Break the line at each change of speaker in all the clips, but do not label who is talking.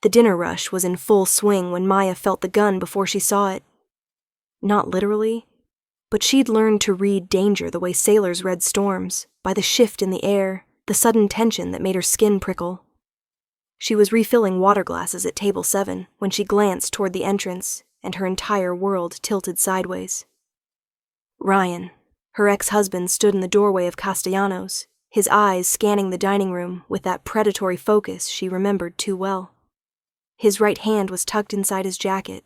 The dinner rush was in full swing when Maya felt the gun before she saw it. Not literally, but she'd learned to read danger the way sailors read storms, by the shift in the air, the sudden tension that made her skin prickle. She was refilling water glasses at table 7 when she glanced toward the entrance, and her entire world tilted sideways. Ryan, her ex-husband, stood in the doorway of Castellanos, his eyes scanning the dining room with that predatory focus she remembered too well. His right hand was tucked inside his jacket,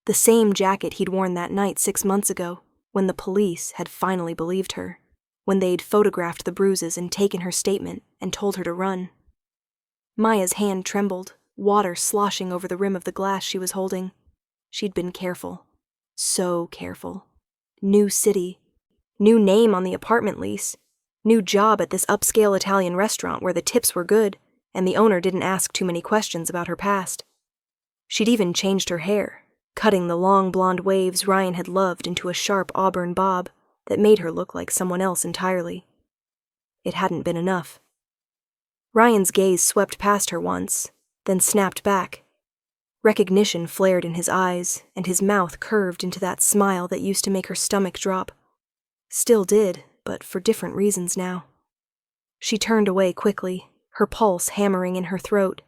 the same jacket he'd worn that night 6 months ago, when the police had finally believed her, when they'd photographed the bruises and taken her statement and told her to run. Maya's hand trembled, water sloshing over the rim of the glass she was holding. She'd been careful. So careful. New city. New name on the apartment lease. New job at this upscale Italian restaurant where the tips were good, and the owner didn't ask too many questions about her past. She'd even changed her hair, cutting the long blonde waves Ryan had loved into a sharp auburn bob that made her look like someone else entirely. It hadn't been enough. Ryan's gaze swept past her once, then snapped back. Recognition flared in his eyes, and his mouth curved into that smile that used to make her stomach drop. Still did, but for different reasons now. She turned away quickly, her pulse hammering in her throat.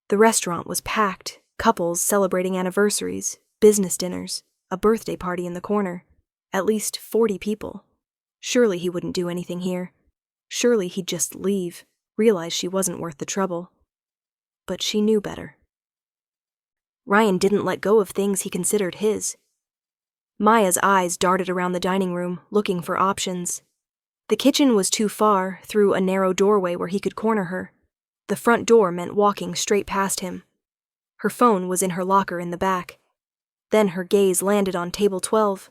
The restaurant was packed, couples celebrating anniversaries, business dinners, a birthday party in the corner. At least 40 people. Surely he wouldn't do anything here. Surely he'd just leave, realize she wasn't worth the trouble. But she knew better. Ryan didn't let go of things he considered his. Maya's eyes darted around the dining room, looking for options. The kitchen was too far, through a narrow doorway where he could corner her. The front door meant walking straight past him. Her phone was in her locker in the back. Then her gaze landed on table 12.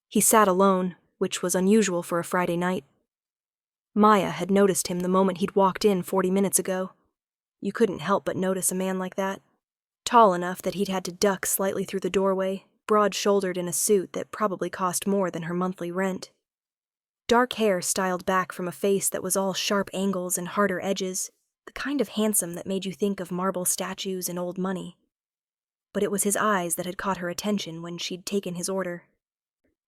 He sat alone, which was unusual for a Friday night. Maya had noticed him the moment he'd walked in 40 minutes ago. You couldn't help but notice a man like that. Tall enough that he'd had to duck slightly through the doorway, broad-shouldered in a suit that probably cost more than her monthly rent. Dark hair styled back from a face that was all sharp angles and harder edges, the kind of handsome that made you think of marble statues and old money. But it was his eyes that had caught her attention when she'd taken his order.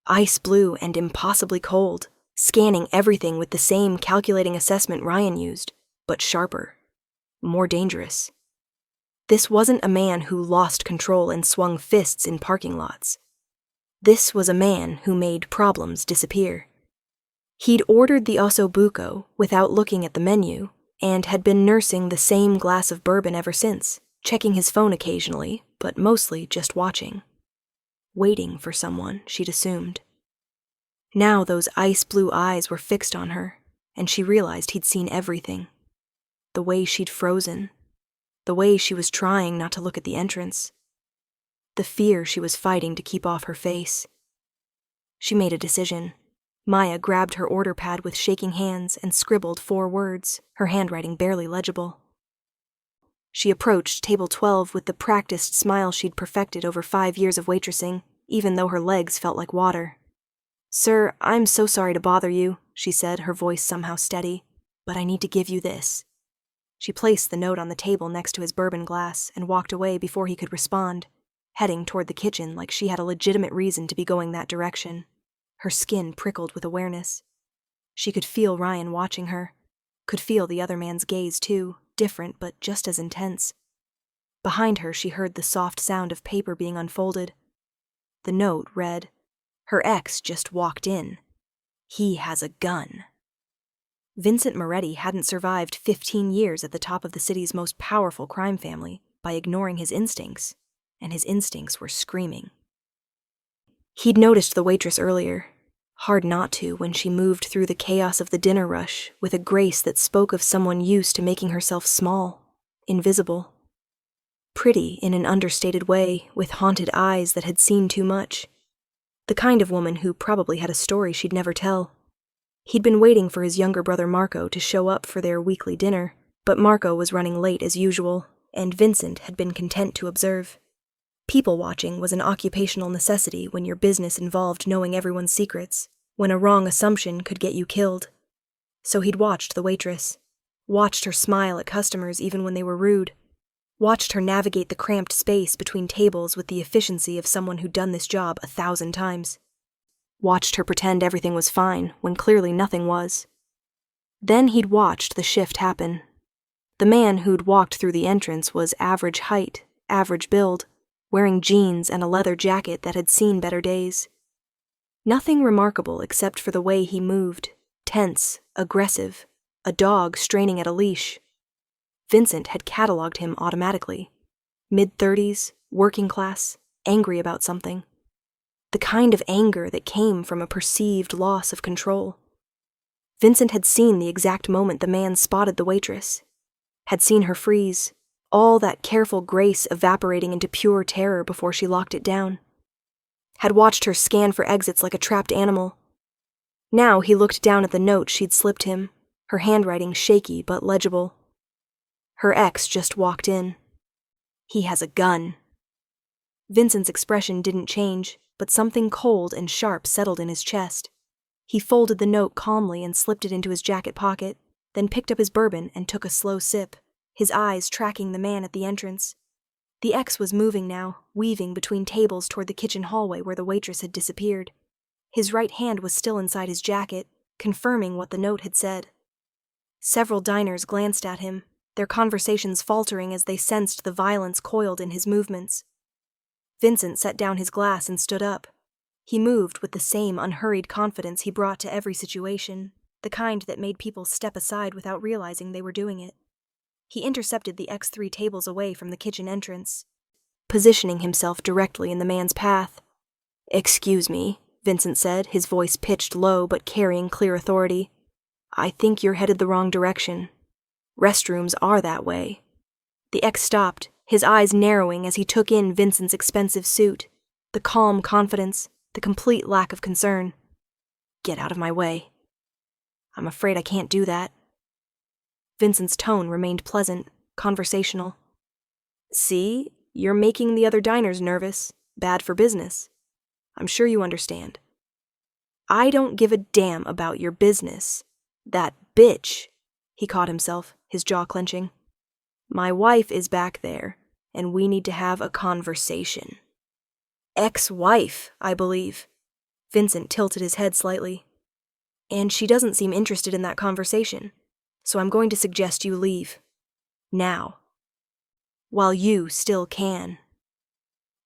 Ice blue and impossibly cold, scanning everything with the same calculating assessment Ryan used, but sharper, more dangerous. This wasn't a man who lost control and swung fists in parking lots. This was a man who made problems disappear. He'd ordered the osso buco without looking at the menu, and had been nursing the same glass of bourbon ever since, checking his phone occasionally, but mostly just watching. Waiting for someone, she'd assumed. Now those ice-blue eyes were fixed on her, and she realized he'd seen everything. The way she'd frozen. The way she was trying not to look at the entrance. The fear she was fighting to keep off her face. She made a decision. Maya grabbed her order pad with shaking hands and scribbled 4 words, her handwriting barely legible. She approached table 12 with the practiced smile she'd perfected over 5 years of waitressing, even though her legs felt like water. "Sir, I'm so sorry to bother you," she said, her voice somehow steady, "but I need to give you this." She placed the note on the table next to his bourbon glass and walked away before he could respond, heading toward the kitchen like she had a legitimate reason to be going that direction. Her skin prickled with awareness. She could feel Ryan watching her, could feel the other man's gaze too, different but just as intense. Behind her she heard the soft sound of paper being unfolded. The note read, "Her ex just walked in. He has a gun." Vincent Moretti hadn't survived 15 years at the top of the city's most powerful crime family by ignoring his instincts, and his instincts were screaming. He'd noticed the waitress earlier, hard not to when she moved through the chaos of the dinner rush with a grace that spoke of someone used to making herself small, invisible. Pretty in an understated way, with haunted eyes that had seen too much. The kind of woman who probably had a story she'd never tell. He'd been waiting for his younger brother Marco to show up for their weekly dinner, but Marco was running late as usual, and Vincent had been content to observe. People-watching was an occupational necessity when your business involved knowing everyone's secrets, when a wrong assumption could get you killed. So he'd watched the waitress, watched her smile at customers even when they were rude, watched her navigate the cramped space between tables with the efficiency of someone who'd done this job 1,000 times. Watched her pretend everything was fine when clearly nothing was. Then he'd watched the shift happen. The man who'd walked through the entrance was average height, average build, wearing jeans and a leather jacket that had seen better days. Nothing remarkable except for the way he moved, tense, aggressive, a dog straining at a leash. Vincent had catalogued him automatically. Mid-30s, working class, angry about something. The kind of anger that came from a perceived loss of control. Vincent had seen the exact moment the man spotted the waitress. Had seen her freeze, all that careful grace evaporating into pure terror before she locked it down. Had watched her scan for exits like a trapped animal. Now he looked down at the note she'd slipped him, her handwriting shaky but legible. Her ex just walked in. He has a gun. Vincent's expression didn't change, but something cold and sharp settled in his chest. He folded the note calmly and slipped it into his jacket pocket, then picked up his bourbon and took a slow sip, his eyes tracking the man at the entrance. The ex was moving now, weaving between tables toward the kitchen hallway where the waitress had disappeared. His right hand was still inside his jacket, confirming what the note had said. Several diners glanced at him, their conversations faltering as they sensed the violence coiled in his movements. Vincent set down his glass and stood up. He moved with the same unhurried confidence he brought to every situation, the kind that made people step aside without realizing they were doing it. He intercepted the ex 3 tables away from the kitchen entrance, positioning himself directly in the man's path. "Excuse me," Vincent said, his voice pitched low but carrying clear authority. "I think you're headed the wrong direction. Restrooms are that way." The ex stopped, his eyes narrowing as he took in Vincent's expensive suit, the calm confidence, the complete lack of concern. "Get out of my way." "I'm afraid I can't do that." Vincent's tone remained pleasant, conversational. "See, you're making the other diners nervous. Bad for business. I'm sure you understand." "I don't give a damn about your business. That bitch," he caught himself, his jaw clenching. "My wife is back there, and we need to have a conversation." "Ex-wife, I believe." Vincent tilted his head slightly. "And she doesn't seem interested in that conversation. So I'm going to suggest you leave. Now. While you still can."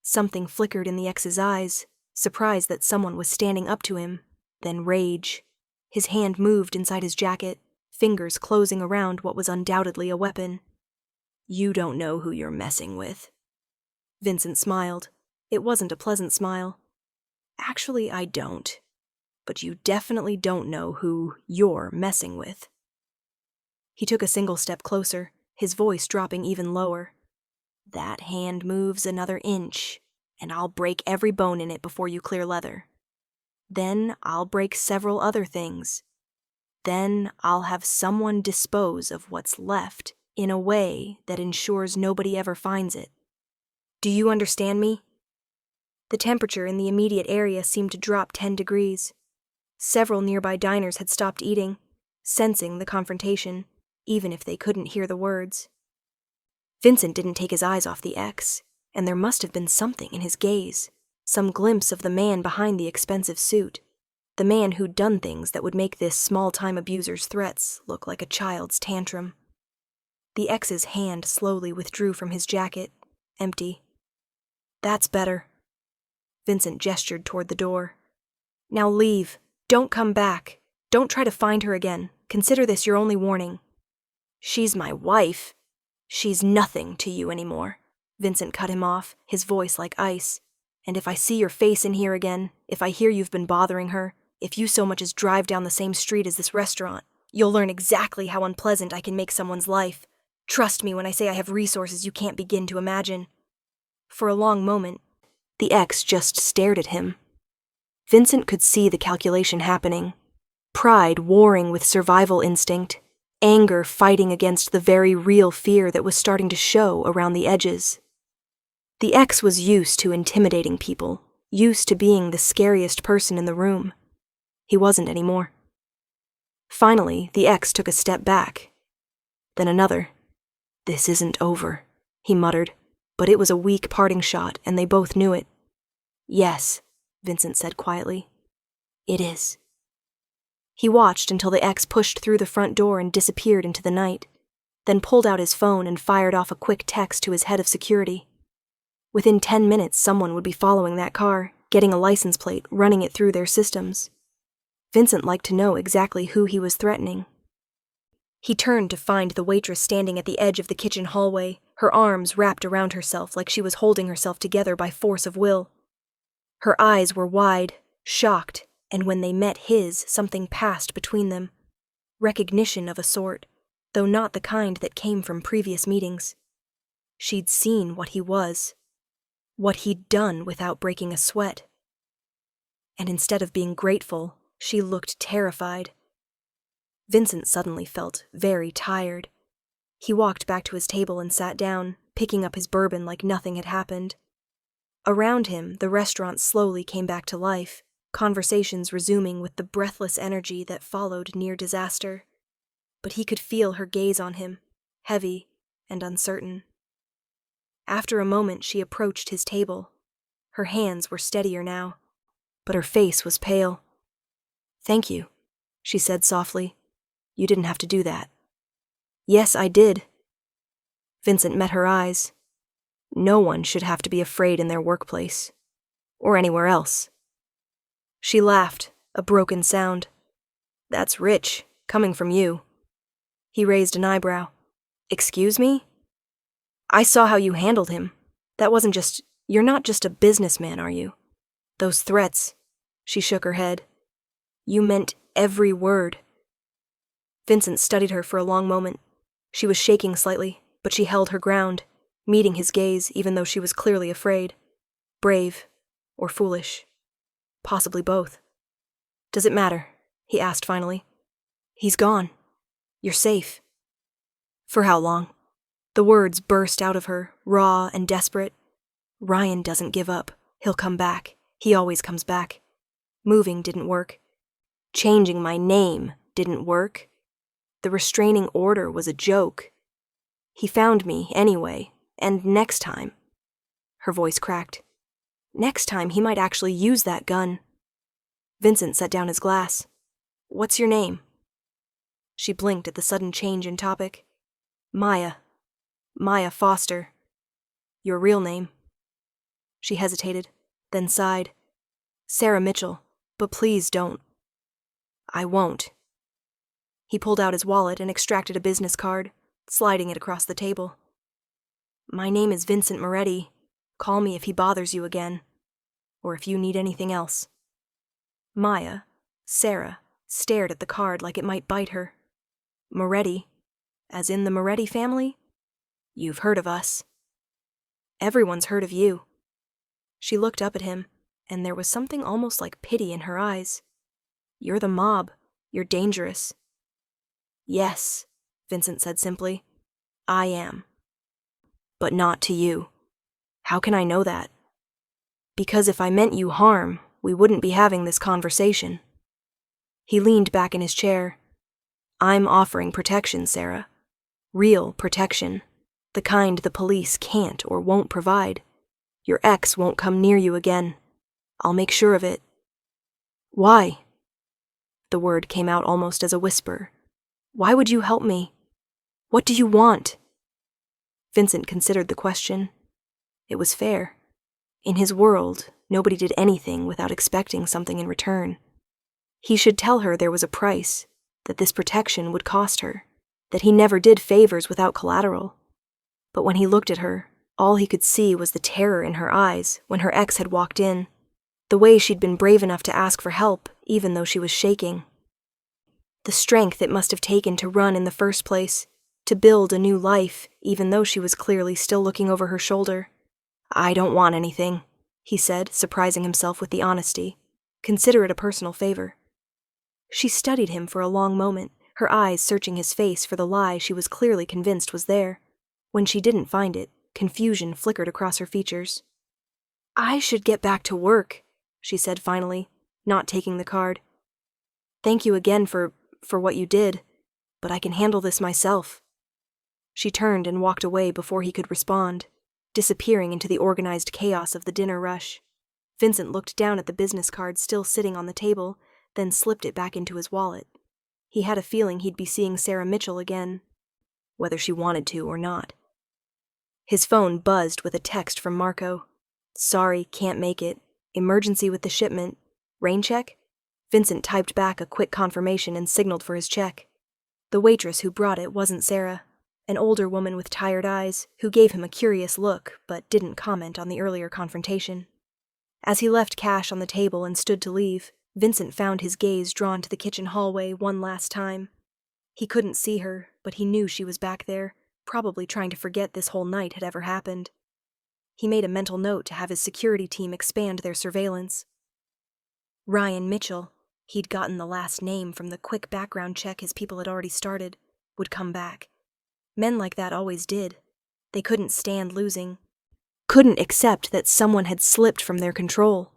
Something flickered in the ex's eyes, surprise that someone was standing up to him, then rage. His hand moved inside his jacket, fingers closing around what was undoubtedly a weapon. "You don't know who you're messing with." Vincent smiled. It wasn't a pleasant smile. "Actually, I don't. But you definitely don't know who you're messing with." He took a single step closer, his voice dropping even lower. "That hand moves another inch, and I'll break every bone in it before you clear leather. Then I'll break several other things. Then I'll have someone dispose of what's left in a way that ensures nobody ever finds it. Do you understand me?" The temperature in the immediate area seemed to drop 10 degrees. Several nearby diners had stopped eating, sensing the confrontation, even if they couldn't hear the words. Vincent didn't take his eyes off the ex, and there must have been something in his gaze, some glimpse of the man behind the expensive suit, the man who'd done things that would make this small-time abuser's threats look like a child's tantrum. The ex's hand slowly withdrew from his jacket, empty. "That's better." Vincent gestured toward the door. "Now leave. Don't come back. Don't try to find her again. Consider this your only warning." "She's my wife." "She's nothing to you anymore." Vincent cut him off, his voice like ice. "And if I see your face in here again, if I hear you've been bothering her, if you so much as drive down the same street as this restaurant, you'll learn exactly how unpleasant I can make someone's life. Trust me when I say I have resources you can't begin to imagine." For a long moment, the ex just stared at him. Vincent could see the calculation happening. Pride warring with survival instinct, anger fighting against the very real fear that was starting to show around the edges. The ex was used to intimidating people, used to being the scariest person in the room. He wasn't anymore. Finally, the ex took a step back. Then another. "This isn't over," he muttered, but it was a weak parting shot, and they both knew it. Yes, Vincent said quietly. It is. He watched until the ex pushed through the front door and disappeared into the night, then pulled out his phone and fired off a quick text to his head of security. Within 10 minutes, someone would be following that car, getting a license plate, running it through their systems. Vincent liked to know exactly who he was threatening. He turned to find the waitress standing at the edge of the kitchen hallway, her arms wrapped around herself like she was holding herself together by force of will. Her eyes were wide, shocked, and when they met his, something passed between them. Recognition of a sort, though not the kind that came from previous meetings. She'd seen what he was, what he'd done without breaking a sweat. And instead of being grateful, she looked terrified. Vincent suddenly felt very tired. He walked back to his table and sat down, picking up his bourbon like nothing had happened. Around him, the restaurant slowly came back to life, conversations resuming with the breathless energy that followed near disaster. But he could feel her gaze on him, heavy and uncertain. After a moment, she approached his table. Her hands were steadier now, but her face was pale. "Thank you," she said softly. "You didn't have to do that." "Yes, I did." Vincent met her eyes. No one should have to be afraid in their workplace, or anywhere else. She laughed, a broken sound. "That's rich, coming from you." He raised an eyebrow. "Excuse me? I saw how you handled him. That wasn't just... You're not just a businessman, are you? Those threats..." She shook her head. "You meant every word." Vincent studied her for a long moment. She was shaking slightly, but she held her ground, meeting his gaze even though she was clearly afraid. Brave, or foolish. Possibly both. "Does it matter?" he asked finally. "He's gone. You're safe." "For how long?" The words burst out of her, raw and desperate. "Ryan doesn't give up. He'll come back. He always comes back. Moving didn't work. Changing my name didn't work. The restraining order was a joke. He found me anyway, and next time..." Her voice cracked. "Next time he might actually use that gun." Vincent set down his glass. "What's your name?" She blinked at the sudden change in topic. "Maya. Maya Foster. Your real name?" She hesitated, then sighed. "Sarah Mitchell, but please don't." "I won't." He pulled out his wallet and extracted a business card, sliding it across the table. "My name is Vincent Moretti. Call me if he bothers you again, or if you need anything else." Maya, Sarah, stared at the card like it might bite her. "Moretti? As in the Moretti family? You've heard of us." "Everyone's heard of you." She looked up at him, and there was something almost like pity in her eyes. "You're the mob. You're dangerous." "Yes," Vincent said simply. "I am. But not to you." "How can I know that?" "Because if I meant you harm, we wouldn't be having this conversation." He leaned back in his chair. "I'm offering protection, Sarah. Real protection. The kind the police can't or won't provide. Your ex won't come near you again. I'll make sure of it." "Why?" The word came out almost as a whisper. "Why would you help me? What do you want?" Vincent considered the question. It was fair. In his world, nobody did anything without expecting something in return. He should tell her there was a price, that this protection would cost her, that he never did favors without collateral. But when he looked at her, all he could see was the terror in her eyes when her ex had walked in, the way she'd been brave enough to ask for help even though she was shaking. The strength it must have taken to run in the first place, to build a new life even though she was clearly still looking over her shoulder. "I don't want anything," he said, surprising himself with the honesty. "Consider it a personal favor." She studied him for a long moment, her eyes searching his face for the lie she was clearly convinced was there. When she didn't find it, confusion flickered across her features. "I should get back to work," she said finally, not taking the card. "Thank you again for what you did, but I can handle this myself." She turned and walked away before he could respond, disappearing into the organized chaos of the dinner rush. Vincent looked down at the business card still sitting on the table, then slipped it back into his wallet. He had a feeling he'd be seeing Sarah Mitchell again, whether she wanted to or not. His phone buzzed with a text from Marco. "Sorry, can't make it. Emergency with the shipment. Rain check?" Vincent typed back a quick confirmation and signaled for his check. The waitress who brought it wasn't Sarah, an older woman with tired eyes who gave him a curious look but didn't comment on the earlier confrontation. As he left cash on the table and stood to leave, Vincent found his gaze drawn to the kitchen hallway one last time. He couldn't see her, but he knew she was back there, probably trying to forget this whole night had ever happened. He made a mental note to have his security team expand their surveillance. Ryan Mitchell, he'd gotten the last name from the quick background check his people had already started, would come back. Men like that always did. They couldn't stand losing. Couldn't accept that someone had slipped from their control.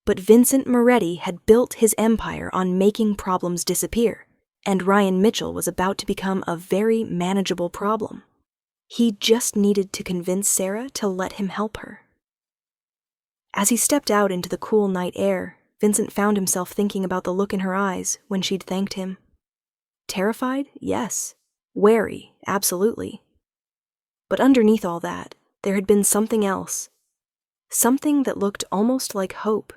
But Vincent Moretti had built his empire on making problems disappear, and Ryan Mitchell was about to become a very manageable problem. He just needed to convince Sarah to let him help her. As he stepped out into the cool night air, Vincent found himself thinking about the look in her eyes when she'd thanked him. Terrified? Yes. Wary? Absolutely. But underneath all that, there had been something else. Something that looked almost like hope.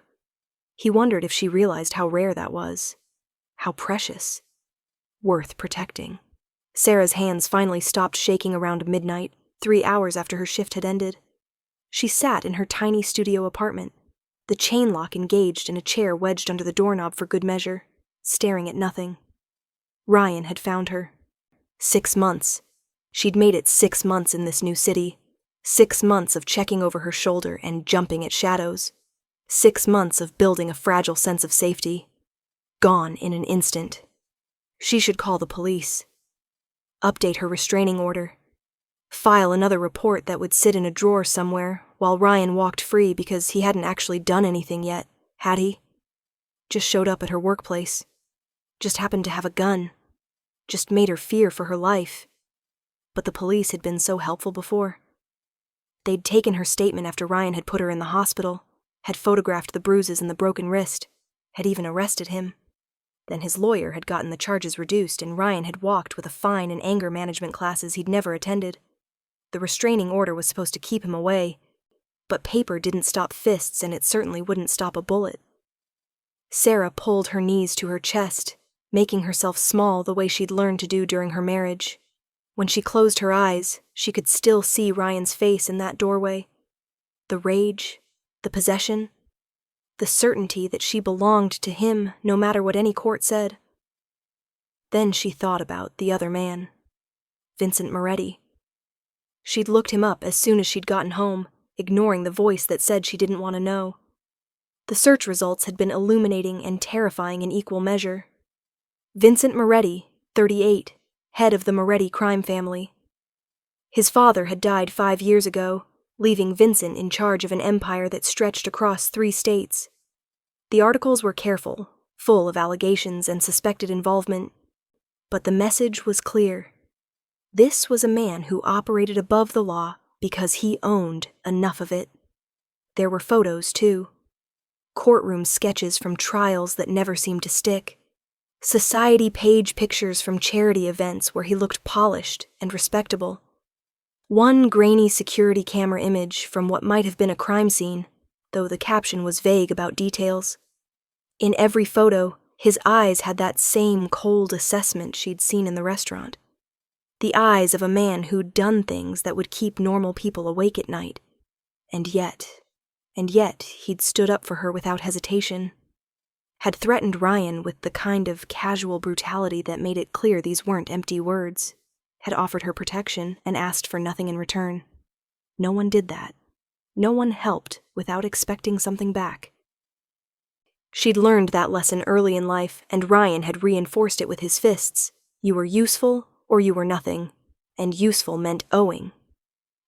He wondered if she realized how rare that was. How precious. Worth protecting. Sarah's hands finally stopped shaking around midnight, 3 hours after her shift had ended. She sat in her tiny studio apartment, the chain lock engaged in a chair wedged under the doorknob for good measure, staring at nothing. Ryan had found her. 6 months. She'd made it 6 months in this new city. 6 months of checking over her shoulder and jumping at shadows. 6 months of building a fragile sense of safety. Gone in an instant. She should call the police. Update her restraining order. File another report that would sit in a drawer somewhere while Ryan walked free because he hadn't actually done anything yet, had he? Just showed up at her workplace. Just happened to have a gun. Just made her fear for her life. But the police had been so helpful before. They'd taken her statement after Ryan had put her in the hospital, had photographed the bruises and the broken wrist, had even arrested him. Then his lawyer had gotten the charges reduced and Ryan had walked with a fine and anger management classes he'd never attended. The restraining order was supposed to keep him away, but paper didn't stop fists and it certainly wouldn't stop a bullet. Sarah pulled her knees to her chest, making herself small the way she'd learned to do during her marriage. When she closed her eyes, she could still see Ryan's face in that doorway. The rage, the possession, the certainty that she belonged to him no matter what any court said. Then she thought about the other man, Vincent Moretti. She'd looked him up as soon as she'd gotten home, ignoring the voice that said she didn't want to know. The search results had been illuminating and terrifying in equal measure. Vincent Moretti, 38, head of the Moretti crime family. His father had died 5 years ago, leaving Vincent in charge of an empire that stretched across 3 states. The articles were careful, full of allegations and suspected involvement, but the message was clear. This was a man who operated above the law because he owned enough of it. There were photos, too. Courtroom sketches from trials that never seemed to stick. Society page pictures from charity events where he looked polished and respectable. One grainy security camera image from what might have been a crime scene, though the caption was vague about details. In every photo, his eyes had that same cold assessment she'd seen in the restaurant. The eyes of a man who'd done things that would keep normal people awake at night. And yet, he'd stood up for her without hesitation. Had threatened Ryan with the kind of casual brutality that made it clear these weren't empty words. Had offered her protection and asked for nothing in return. No one did that. No one helped without expecting something back. She'd learned that lesson early in life, and Ryan had reinforced it with his fists. You were useful or you were nothing, and useful meant owing.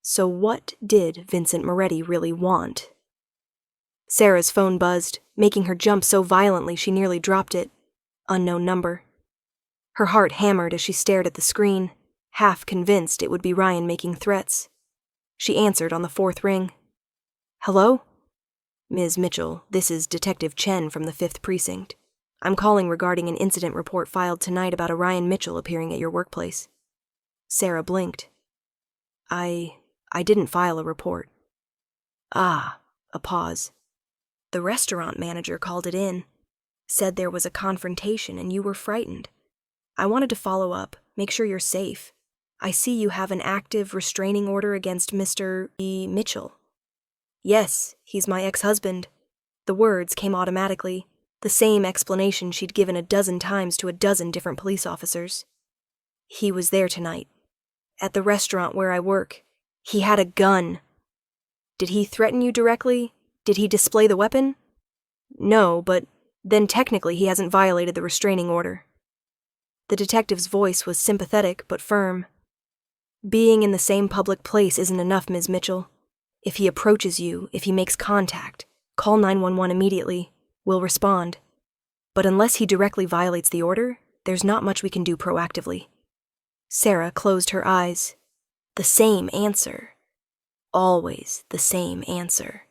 So what did Vincent Moretti really want? Sarah's phone buzzed, making her jump so violently she nearly dropped it. Unknown number. Her heart hammered as she stared at the screen, half convinced it would be Ryan making threats. She answered on the fourth ring. "Hello? Ms. Mitchell, this is Detective Chen from the 5th Precinct. I'm calling regarding an incident report filed tonight about a Ryan Mitchell appearing at your workplace." Sarah blinked. I didn't file a report." "Ah," a pause. "The restaurant manager called it in. Said there was a confrontation and you were frightened. I wanted to follow up, make sure you're safe. I see you have an active restraining order against Mr. E. Mitchell." "Yes, he's my ex-husband." The words came automatically, the same explanation she'd given a dozen times to a dozen different police officers. "He was there tonight. At the restaurant where I work. He had a gun." "Did he threaten you directly? Did he display the weapon?" "No, but then technically he hasn't violated the restraining order." The detective's voice was sympathetic but firm. "Being in the same public place isn't enough, Ms. Mitchell. If he approaches you, if he makes contact, call 911 immediately. We'll respond. But unless he directly violates the order, there's not much we can do proactively." Sarah closed her eyes. The same answer. Always the same answer.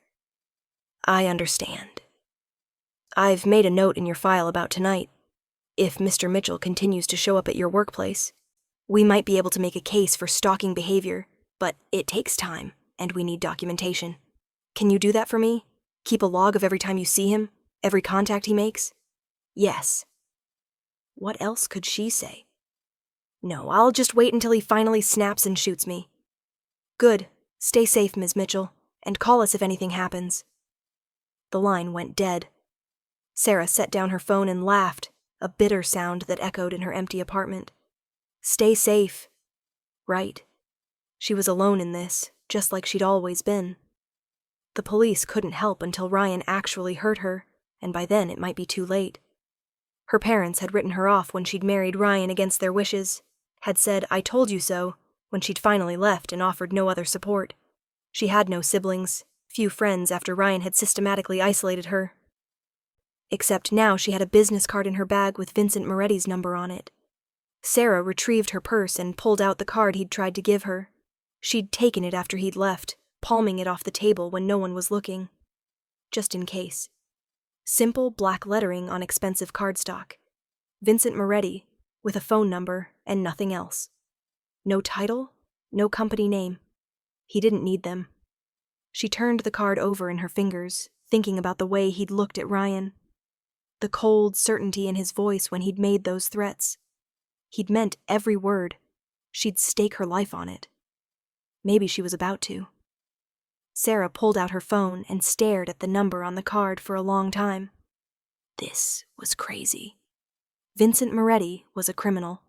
"I understand. I've made a note in your file about tonight. If Mr. Mitchell continues to show up at your workplace, we might be able to make a case for stalking behavior, but it takes time, and we need documentation. Can you do that for me? Keep a log of every time you see him, every contact he makes?" "Yes." What else could she say? "No, I'll just wait until he finally snaps and shoots me." "Good. Stay safe, Ms. Mitchell, and call us if anything happens." The line went dead. Sarah set down her phone and laughed, a bitter sound that echoed in her empty apartment. Stay safe. Right. She was alone in this, just like she'd always been. The police couldn't help until Ryan actually hurt her, and by then it might be too late. Her parents had written her off when she'd married Ryan against their wishes, had said, "I told you so," when she'd finally left and offered no other support. She had no siblings, few friends after Ryan had systematically isolated her. Except now she had a business card in her bag with Vincent Moretti's number on it. Sarah retrieved her purse and pulled out the card he'd tried to give her. She'd taken it after he'd left, palming it off the table when no one was looking. Just in case. Simple black lettering on expensive cardstock. Vincent Moretti, with a phone number and nothing else. No title, no company name. He didn't need them. She turned the card over in her fingers, thinking about the way he'd looked at Ryan. The cold certainty in his voice when he'd made those threats. He'd meant every word. She'd stake her life on it. Maybe she was about to. Sarah pulled out her phone and stared at the number on the card for a long time. This was crazy. Vincent Moretti was a criminal,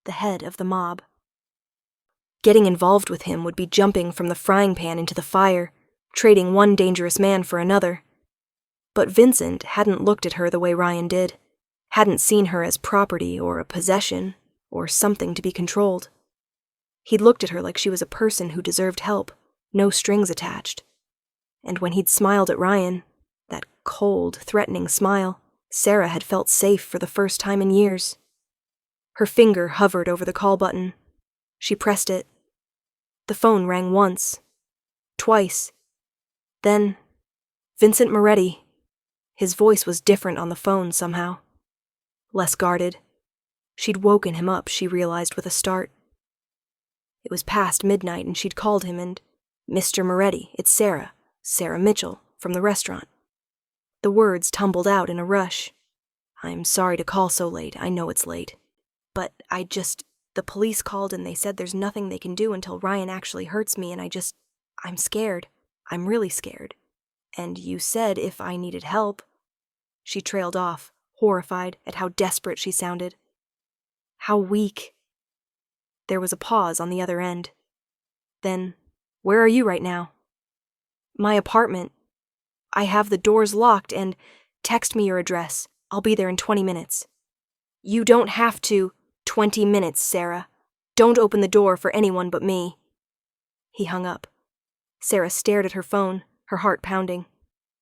the head of the mob. Getting involved with him would be jumping from the frying pan into the fire, trading one dangerous man for another. But Vincent hadn't looked at her the way Ryan did, hadn't seen her as property or a possession or something to be controlled. He'd looked at her like she was a person who deserved help, no strings attached. And when he'd smiled at Ryan, that cold, threatening smile, Sarah had felt safe for the first time in years. Her finger hovered over the call button. She pressed it. The phone rang once, twice. Then, Vincent Moretti. His voice was different on the phone somehow. Less guarded. She'd woken him up, she realized with a start. It was past midnight and she'd called him and, "Mr. Moretti, it's Sarah Mitchell, from the restaurant." The words tumbled out in a rush. "I'm sorry to call so late, I know it's late. But the police called and they said there's nothing they can do until Ryan actually hurts me and I'm scared. I'm really scared. And you said if I needed help." She trailed off, horrified at how desperate she sounded. How weak. There was a pause on the other end. Then, "Where are you right now?" "My apartment. I have the doors locked and text me your address. I'll be there in 20 minutes. "You don't have to. 20 minutes, Sarah. Don't open the door for anyone but me." He hung up. Sarah stared at her phone, her heart pounding.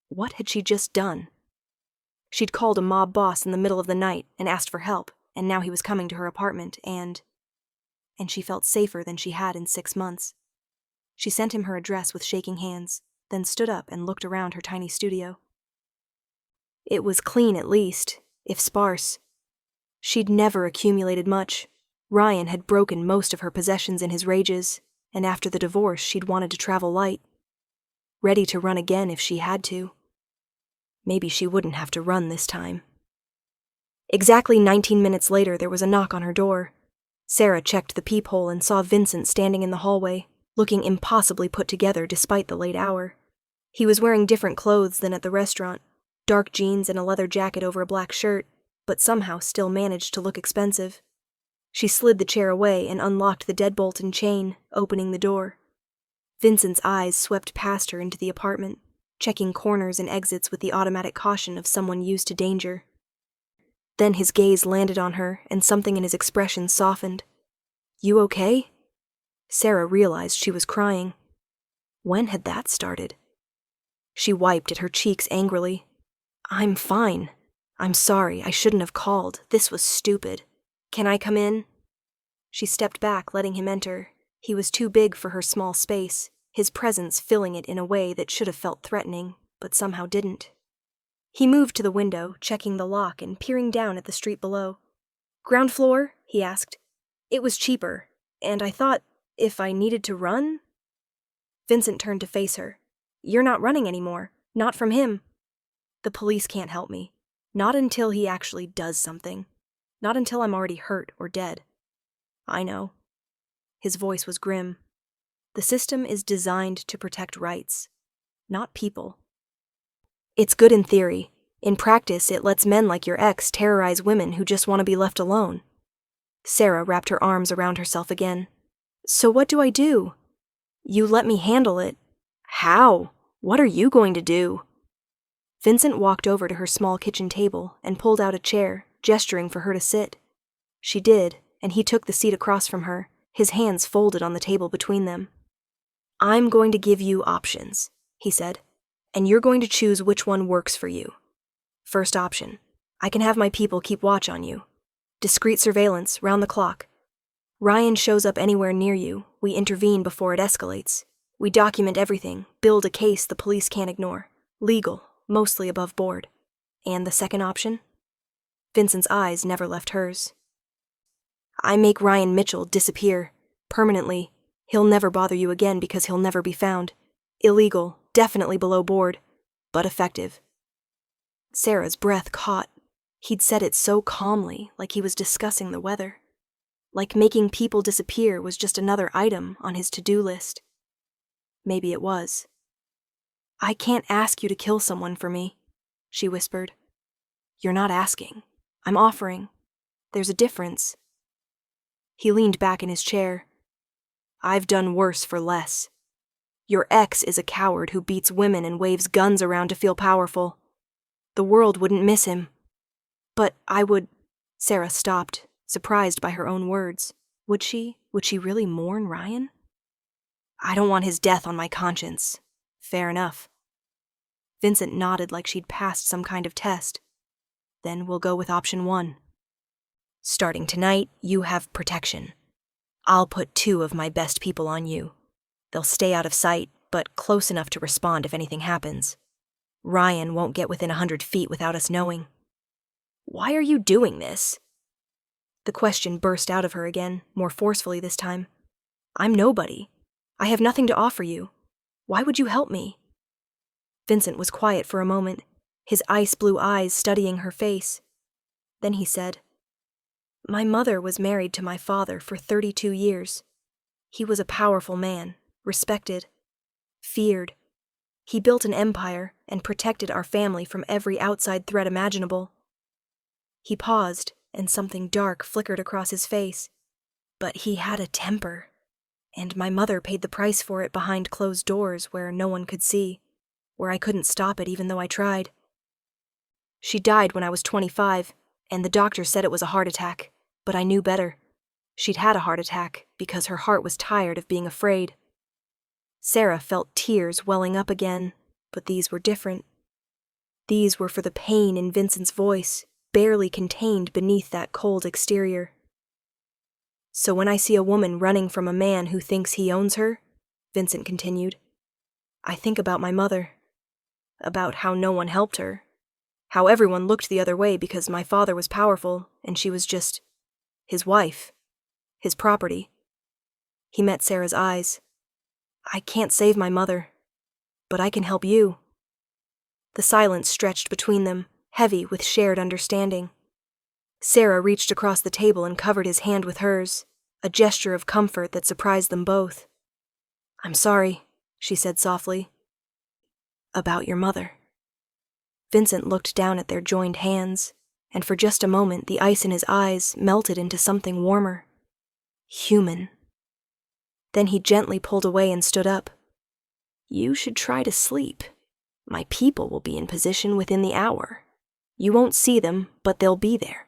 What had she just done? She'd called a mob boss in the middle of the night and asked for help, and now he was coming to her apartment, and and she felt safer than she had in 6 months. She sent him her address with shaking hands, then stood up and looked around her tiny studio. It was clean at least, if sparse. She'd never accumulated much. Ryan had broken most of her possessions in his rages, and after the divorce she'd wanted to travel light. Ready to run again if she had to. Maybe she wouldn't have to run this time. Exactly 19 minutes later, there was a knock on her door. Sarah checked the peephole and saw Vincent standing in the hallway, looking impossibly put together despite the late hour. He was wearing different clothes than at the restaurant, dark jeans and a leather jacket over a black shirt, but somehow still managed to look expensive. She slid the chair away and unlocked the deadbolt and chain, opening the door. Vincent's eyes swept past her into the apartment, checking corners and exits with the automatic caution of someone used to danger. Then his gaze landed on her, and something in his expression softened. "You okay?" Sarah realized she was crying. When had that started? She wiped at her cheeks angrily. "I'm fine. I'm sorry, I shouldn't have called. This was stupid. Can I come in?" She stepped back, letting him enter. He was too big for her small space, his presence filling it in a way that should have felt threatening, but somehow didn't. He moved to the window, checking the lock and peering down at the street below. "Ground floor?" he asked. "It was cheaper, and I thought, if I needed to run?" Vincent turned to face her. "You're not running anymore. Not from him. The police can't help me. Not until he actually does something. Not until I'm already hurt or dead." "I know." His voice was grim. "The system is designed to protect rights, not people. It's good in theory. In practice, it lets men like your ex terrorize women who just want to be left alone." Sarah wrapped her arms around herself again. "So what do I do?" "You let me handle it." "How? What are you going to do?" Vincent walked over to her small kitchen table and pulled out a chair, gesturing for her to sit. She did, and he took the seat across from her, his hands folded on the table between them. "I'm going to give you options," he said, "and you're going to choose which one works for you. First option, I can have my people keep watch on you. Discreet surveillance, round the clock. Ryan shows up anywhere near you, we intervene before it escalates. We document everything, build a case the police can't ignore. Legal, mostly above board. And the second option?" Vincent's eyes never left hers. "I make Ryan Mitchell disappear. Permanently. He'll never bother you again because he'll never be found. Illegal, definitely below board, but effective." Sarah's breath caught. He'd said it so calmly, like he was discussing the weather. Like making people disappear was just another item on his to-do list. Maybe it was. "I can't ask you to kill someone for me," she whispered. "You're not asking. I'm offering. There's a difference." He leaned back in his chair. "I've done worse for less. Your ex is a coward who beats women and waves guns around to feel powerful. The world wouldn't miss him. But I would—" Sarah stopped, surprised by her own words. Would she? Would she really mourn Ryan? "I don't want his death on my conscience." "Fair enough." Vincent nodded like she'd passed some kind of test. "Then we'll go with option 1. Starting tonight, you have protection. I'll put 2 of my best people on you. They'll stay out of sight, but close enough to respond if anything happens. Ryan won't get within 100 feet without us knowing." "Why are you doing this?" The question burst out of her again, more forcefully this time. "I'm nobody. I have nothing to offer you. Why would you help me?" Vincent was quiet for a moment, his ice blue eyes studying her face. Then he said, "My mother was married to my father for 32 years. He was a powerful man, respected, feared. He built an empire and protected our family from every outside threat imaginable." He paused, and something dark flickered across his face. "But he had a temper, and my mother paid the price for it behind closed doors where no one could see, where I couldn't stop it even though I tried. She died when I was 25, and the doctor said it was a heart attack, but I knew better. She'd had a heart attack because her heart was tired of being afraid." Sarah felt tears welling up again, but these were different. These were for the pain in Vincent's voice, barely contained beneath that cold exterior. So when I see a woman running from a man who thinks he owns her, Vincent continued, I think about my mother, about how no one helped her, how everyone looked the other way because my father was powerful and she was just his wife, his property. He met Sarah's eyes. I can't save my mother, but I can help you. The silence stretched between them, heavy with shared understanding. Sarah reached across the table and covered his hand with hers, a gesture of comfort that surprised them both. I'm sorry, she said softly. About your mother. Vincent looked down at their joined hands, and for just a moment the ice in his eyes melted into something warmer. Human. Then he gently pulled away and stood up. You should try to sleep. My people will be in position within the hour. You won't see them, but they'll be there.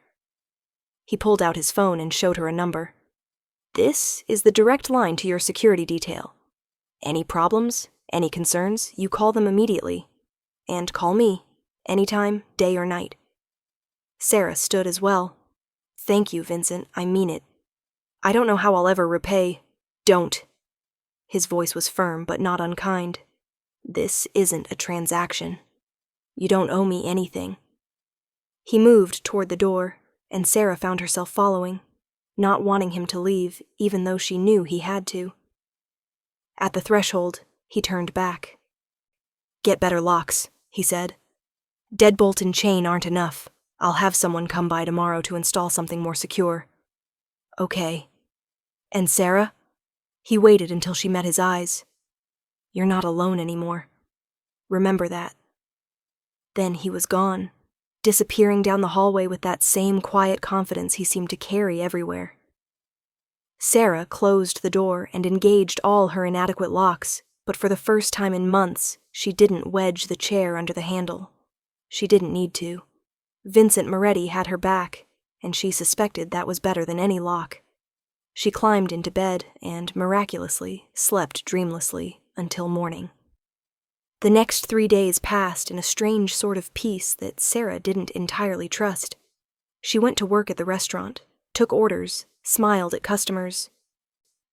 He pulled out his phone and showed her a number. This is the direct line to your security detail. Any problems, any concerns, you call them immediately. And call me, anytime, day or night. Sarah stood as well. Thank you, Vincent, I mean it. I don't know how I'll ever repay. Don't. His voice was firm but not unkind. This isn't a transaction. You don't owe me anything. He moved toward the door, and Sarah found herself following, not wanting him to leave, even though she knew he had to. At the threshold, he turned back. Get better locks, he said. Deadbolt and chain aren't enough. I'll have someone come by tomorrow to install something more secure. Okay. And Sarah? He waited until she met his eyes. You're not alone anymore. Remember that. Then he was gone, disappearing down the hallway with that same quiet confidence he seemed to carry everywhere. Sarah closed the door and engaged all her inadequate locks, but for the first time in months, she didn't wedge the chair under the handle. She didn't need to. Vincent Moretti had her back, and she suspected that was better than any lock. She climbed into bed and, miraculously, slept dreamlessly until morning. The next 3 days passed in a strange sort of peace that Sarah didn't entirely trust. She went to work at the restaurant, took orders, smiled at customers,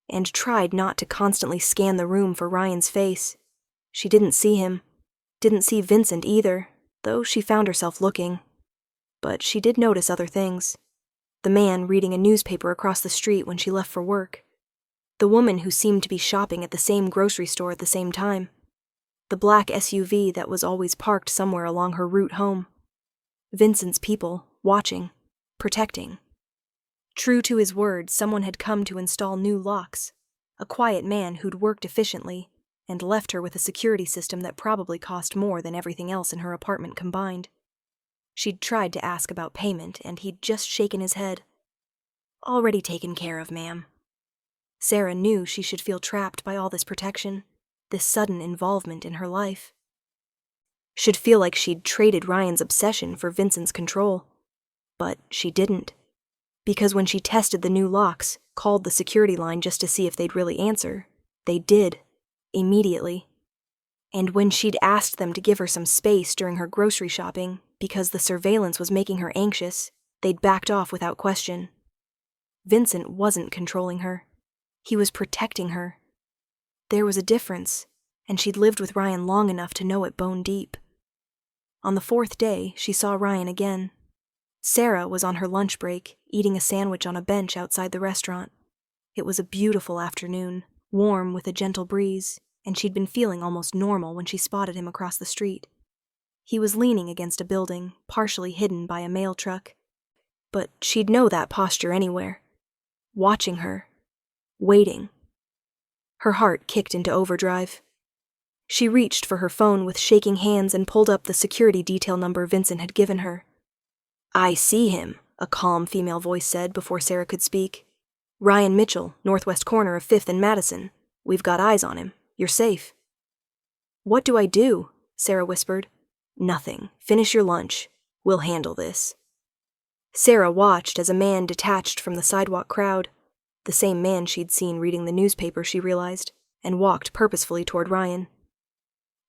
and tried not to constantly scan the room for Ryan's face. She didn't see him, didn't see Vincent either, though she found herself looking. But she did notice other things. The man reading a newspaper across the street when she left for work. The woman who seemed to be shopping at the same grocery store at the same time. The black SUV that was always parked somewhere along her route home. Vincent's people, watching, protecting. True to his word, someone had come to install new locks. A quiet man who'd worked efficiently and left her with a security system that probably cost more than everything else in her apartment combined. She'd tried to ask about payment, and he'd just shaken his head. Already taken care of, ma'am. Sarah knew she should feel trapped by all this protection, this sudden involvement in her life. Should feel like she'd traded Ryan's obsession for Vincent's control. But she didn't. Because when she tested the new locks, called the security line just to see if they'd really answer, they did, immediately. And when she'd asked them to give her some space during her grocery shopping, because the surveillance was making her anxious, they'd backed off without question. Vincent wasn't controlling her. He was protecting her. There was a difference, and she'd lived with Ryan long enough to know it bone deep. On the 4th day, she saw Ryan again. Sarah was on her lunch break, eating a sandwich on a bench outside the restaurant. It was a beautiful afternoon, warm with a gentle breeze, and she'd been feeling almost normal when she spotted him across the street. He was leaning against a building, partially hidden by a mail truck. But she'd know that posture anywhere. Watching her. Waiting. Her heart kicked into overdrive. She reached for her phone with shaking hands and pulled up the security detail number Vincent had given her. I see him, a calm female voice said before Sarah could speak. Ryan Mitchell, northwest corner of 5th and Madison. We've got eyes on him. You're safe. What do I do? Sarah whispered. Nothing. Finish your lunch. We'll handle this. Sarah watched as a man detached from the sidewalk crowd, the same man she'd seen reading the newspaper, she realized, and walked purposefully toward Ryan.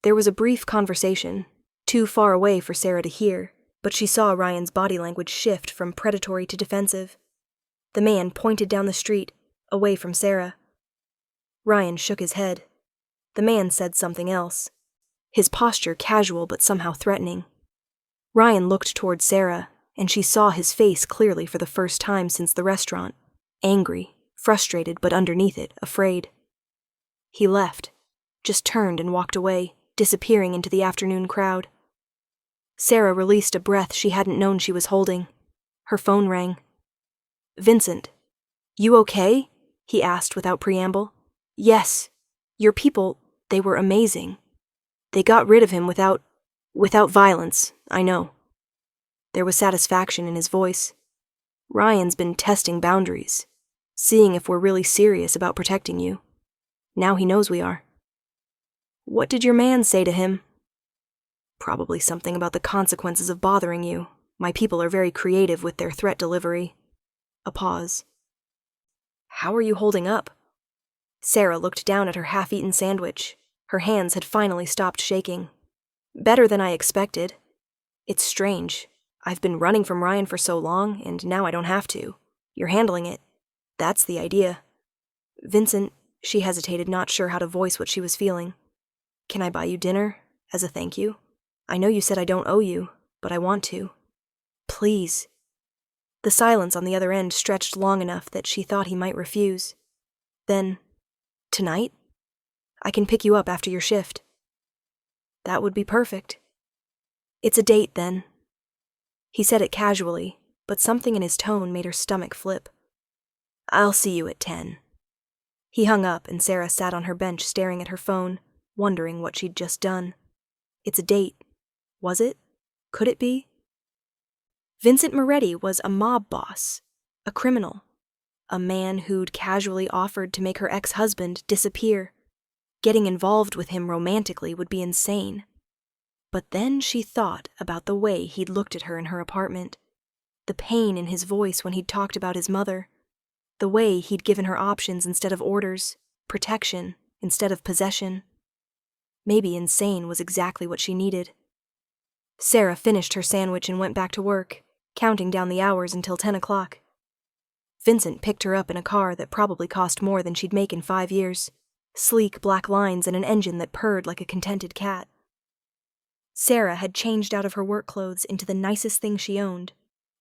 There was a brief conversation, too far away for Sarah to hear, but she saw Ryan's body language shift from predatory to defensive. The man pointed down the street, away from Sarah. Ryan shook his head. The man said something else, his posture casual but somehow threatening. Ryan looked toward Sarah, and she saw his face clearly for the first time since the restaurant, angry, frustrated, but underneath it, afraid. He left, just turned and walked away, disappearing into the afternoon crowd. Sarah released a breath she hadn't known she was holding. Her phone rang. "Vincent, you okay?" he asked without preamble. "Yes. Your people, they were amazing. They got rid of him without violence, I know." There was satisfaction in his voice. "Ryan's been testing boundaries, seeing if we're really serious about protecting you. Now he knows we are." "What did your man say to him?" "Probably something about the consequences of bothering you. My people are very creative with their threat delivery." A pause. "How are you holding up?" Sarah looked down at her half-eaten sandwich. Her hands had finally stopped shaking. "Better than I expected. It's strange. I've been running from Ryan for so long, and now I don't have to. You're handling it. That's the idea." "Vincent," she hesitated, not sure how to voice what she was feeling. "Can I buy you dinner, as a thank you? I know you said I don't owe you, but I want to. Please." The silence on the other end stretched long enough that she thought he might refuse. Then, "Tonight? I can pick you up after your shift." "That would be perfect." "It's a date, then." He said it casually, but something in his tone made her stomach flip. "I'll see you at 10. He hung up, and Sarah sat on her bench staring at her phone, wondering what she'd just done. It's a date. Was it? Could it be? Vincent Moretti was a mob boss, a criminal, a man who'd casually offered to make her ex-husband disappear. Getting involved with him romantically would be insane. But then she thought about the way he'd looked at her in her apartment, the pain in his voice when he'd talked about his mother, the way he'd given her options instead of orders, protection instead of possession. Maybe insane was exactly what she needed. Sarah finished her sandwich and went back to work, counting down the hours until 10 o'clock. Vincent picked her up in a car that probably cost more than she'd make in 5 years, sleek black lines and an engine that purred like a contented cat. Sarah had changed out of her work clothes into the nicest thing she owned,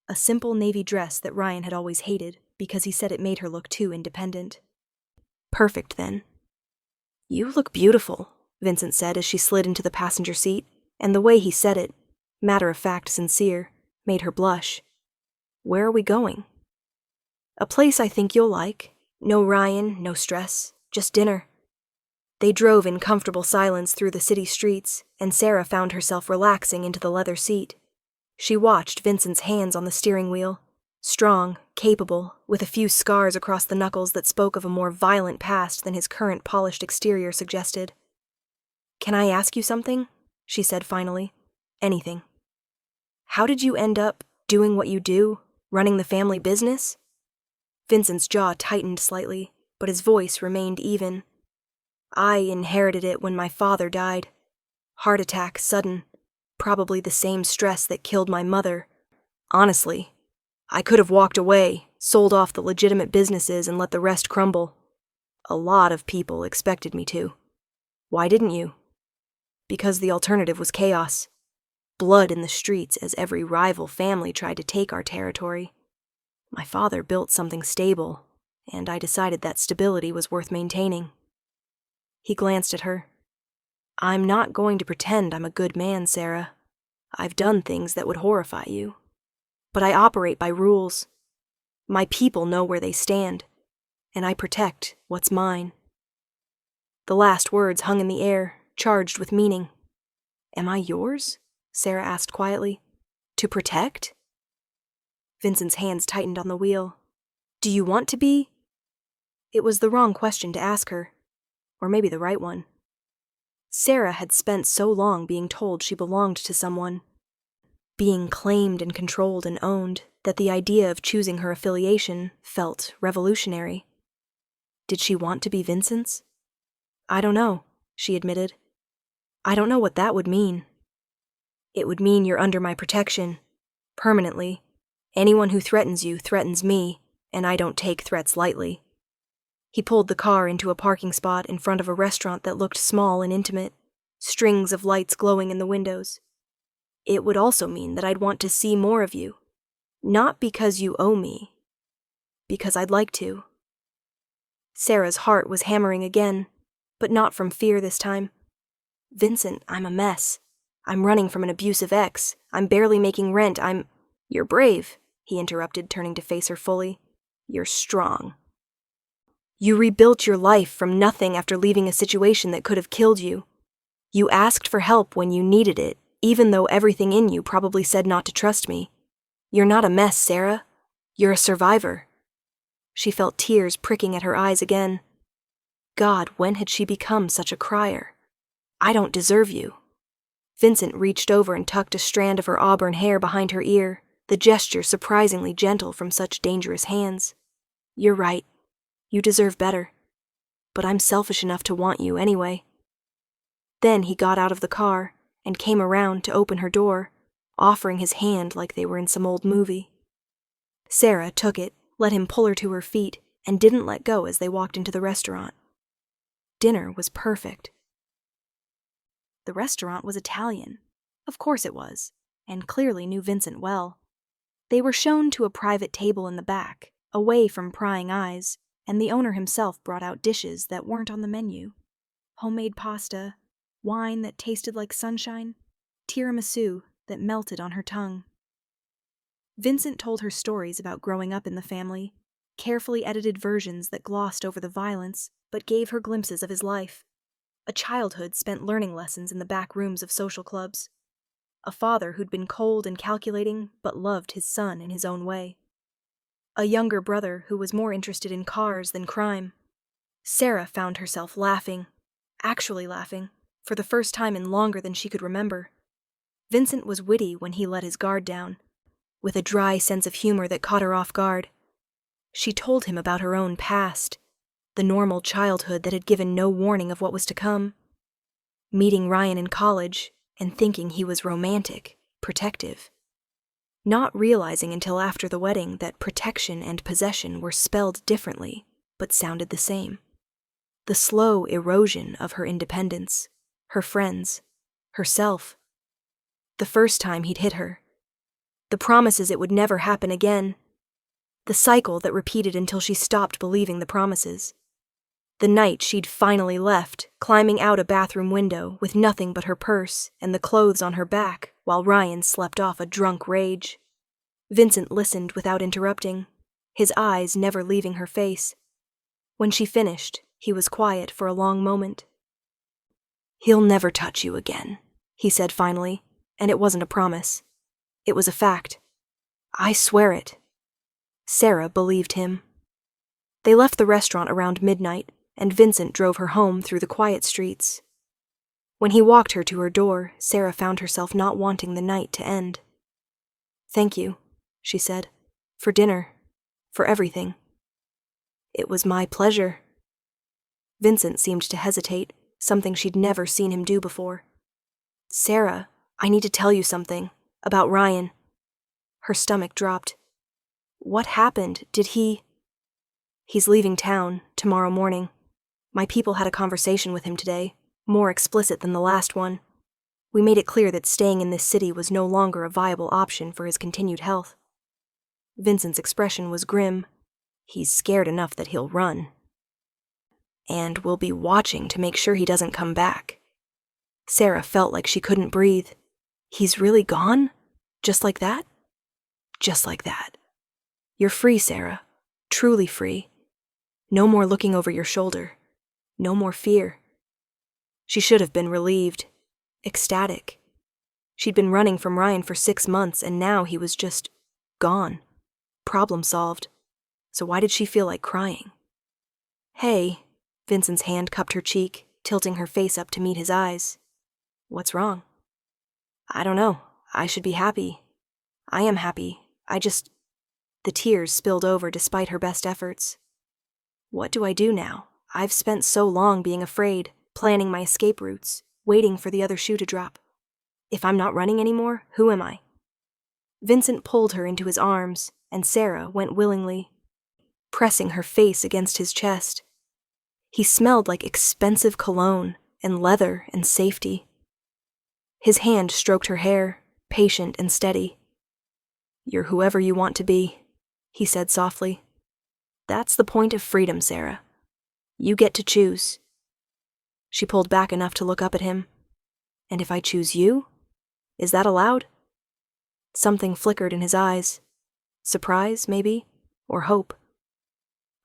a simple navy dress that Ryan had always hated because he said it made her look too independent. Perfect, then. "You look beautiful," Vincent said as she slid into the passenger seat, and the way he said it, matter-of-fact sincere, made her blush. "Where are we going?" "A place I think you'll like. No Ryan, no stress, just dinner." They drove in comfortable silence through the city streets, and Sarah found herself relaxing into the leather seat. She watched Vincent's hands on the steering wheel, strong, capable, with a few scars across the knuckles that spoke of a more violent past than his current polished exterior suggested. "Can I ask you something?" she said finally. "Anything. How did you end up doing what you do, running the family business?" Vincent's jaw tightened slightly, but his voice remained even. "I inherited it when my father died. Heart attack, sudden. Probably the same stress that killed my mother. Honestly, I could have walked away, sold off the legitimate businesses and let the rest crumble. A lot of people expected me to. Why didn't you? Because the alternative was chaos. Blood in the streets as every rival family tried to take our territory. My father built something stable, and I decided that stability was worth maintaining." He glanced at her. "I'm not going to pretend I'm a good man, Sarah. I've done things that would horrify you. But I operate by rules. My people know where they stand, and I protect what's mine." The last words hung in the air, charged with meaning. "Am I yours?" Sarah asked quietly. "To protect?" Vincent's hands tightened on the wheel. "Do you want to be?" It was the wrong question to ask her. Or maybe the right one. Sarah had spent so long being told she belonged to someone, being claimed and controlled and owned, that the idea of choosing her affiliation felt revolutionary. Did she want to be Vincent's? "I don't know," she admitted. "I don't know what that would mean." "It would mean you're under my protection, permanently. Anyone who threatens you threatens me, and I don't take threats lightly." He pulled the car into a parking spot in front of a restaurant that looked small and intimate, strings of lights glowing in the windows. It would also mean that I'd want to see more of you. Not because you owe me, because I'd like to. Sarah's heart was hammering again, but not from fear this time. Vincent, I'm a mess. I'm running from an abusive ex. I'm barely making rent. You're brave, he interrupted, turning to face her fully. You're strong. You rebuilt your life from nothing after leaving a situation that could have killed you. You asked for help when you needed it, even though everything in you probably said not to trust me. You're not a mess, Sarah. You're a survivor. She felt tears pricking at her eyes again. God, when had she become such a crier? I don't deserve you. Vincent reached over and tucked a strand of her auburn hair behind her ear, the gesture surprisingly gentle from such dangerous hands. You're right. You deserve better. But I'm selfish enough to want you anyway. Then he got out of the car and came around to open her door, offering his hand like they were in some old movie. Sarah took it, let him pull her to her feet, and didn't let go as they walked into the restaurant. Dinner was perfect. The restaurant was Italian. Of course it was, and clearly knew Vincent well. They were shown to a private table in the back, away from prying eyes, and the owner himself brought out dishes that weren't on the menu. Homemade pasta, wine that tasted like sunshine, tiramisu that melted on her tongue. Vincent told her stories about growing up in the family, carefully edited versions that glossed over the violence but gave her glimpses of his life. A childhood spent learning lessons in the back rooms of social clubs. A father who'd been cold and calculating but loved his son in his own way. A younger brother who was more interested in cars than crime. Sarah found herself laughing, actually laughing, for the first time in longer than she could remember. Vincent was witty when he let his guard down, with a dry sense of humor that caught her off guard. She told him about her own past, the normal childhood that had given no warning of what was to come. Meeting Ryan in college and thinking he was romantic, protective. Not realizing until after the wedding that protection and possession were spelled differently, but sounded the same. The slow erosion of her independence, her friends, herself. The first time he'd hit her. The promises it would never happen again. The cycle that repeated until she stopped believing the promises. The night she'd finally left, climbing out a bathroom window with nothing but her purse and the clothes on her back while Ryan slept off a drunk rage. Vincent listened without interrupting, his eyes never leaving her face. When she finished, he was quiet for a long moment. He'll never touch you again, he said finally, and it wasn't a promise. It was a fact. I swear it. Sarah believed him. They left the restaurant around midnight, and Vincent drove her home through the quiet streets. When he walked her to her door, Sarah found herself not wanting the night to end. Thank you, she said, for dinner, for everything. It was my pleasure. Vincent seemed to hesitate, something she'd never seen him do before. Sarah, I need to tell you something, about Ryan. Her stomach dropped. What happened? Did he... He's leaving town tomorrow morning. My people had a conversation with him today, more explicit than the last one. We made it clear that staying in this city was no longer a viable option for his continued health. Vincent's expression was grim. He's scared enough that he'll run. And we'll be watching to make sure he doesn't come back. Sarah felt like she couldn't breathe. He's really gone? Just like that? Just like that. You're free, Sarah. Truly free. No more looking over your shoulder. No more fear. She should have been relieved. Ecstatic. She'd been running from Ryan for 6 months, and now he was just gone. Problem solved. So why did she feel like crying? Hey, Vincent's hand cupped her cheek, tilting her face up to meet his eyes. What's wrong? I don't know. I should be happy. I am happy. The tears spilled over despite her best efforts. What do I do now? I've spent so long being afraid, planning my escape routes, waiting for the other shoe to drop. If I'm not running anymore, who am I? Vincent pulled her into his arms, and Sarah went willingly, pressing her face against his chest, He smelled like expensive cologne and leather and safety. His hand stroked her hair, patient and steady. "You're whoever you want to be," he said softly. "That's the point of freedom, Sarah. You get to choose." She pulled back enough to look up at him. "And if I choose you? Is that allowed?" Something flickered in his eyes. Surprise, maybe? Or hope.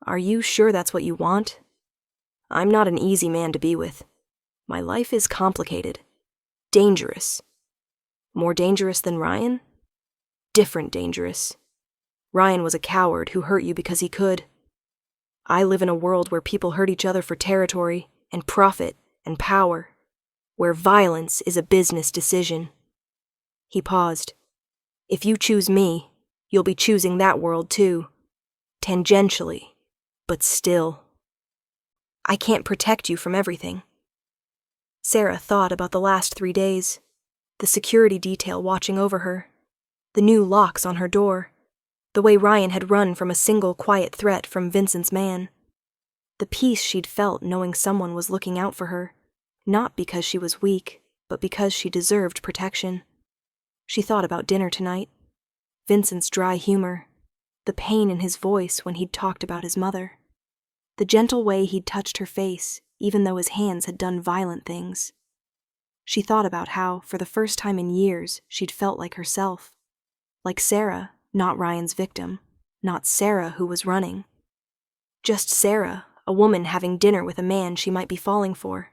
"Are you sure that's what you want? I'm not an easy man to be with. My life is complicated. Dangerous. More dangerous than Ryan? Different dangerous. Ryan was a coward who hurt you because he could. I live in a world where people hurt each other for territory and profit and power, where violence is a business decision." He paused. "If you choose me, you'll be choosing that world too. Tangentially, but still. I can't protect you from everything." Sarah thought about the last 3 days, the security detail watching over her, the new locks on her door, the way Ryan had run from a single quiet threat from Vincent's man, the peace she'd felt knowing someone was looking out for her, not because she was weak, but because she deserved protection. She thought about dinner tonight, Vincent's dry humor, the pain in his voice when he'd talked about his mother, the gentle way he'd touched her face even though his hands had done violent things. She thought about how, for the first time in years, she'd felt like herself. Like Sarah, not Ryan's victim, not Sarah who was running. Just Sarah, a woman having dinner with a man she might be falling for.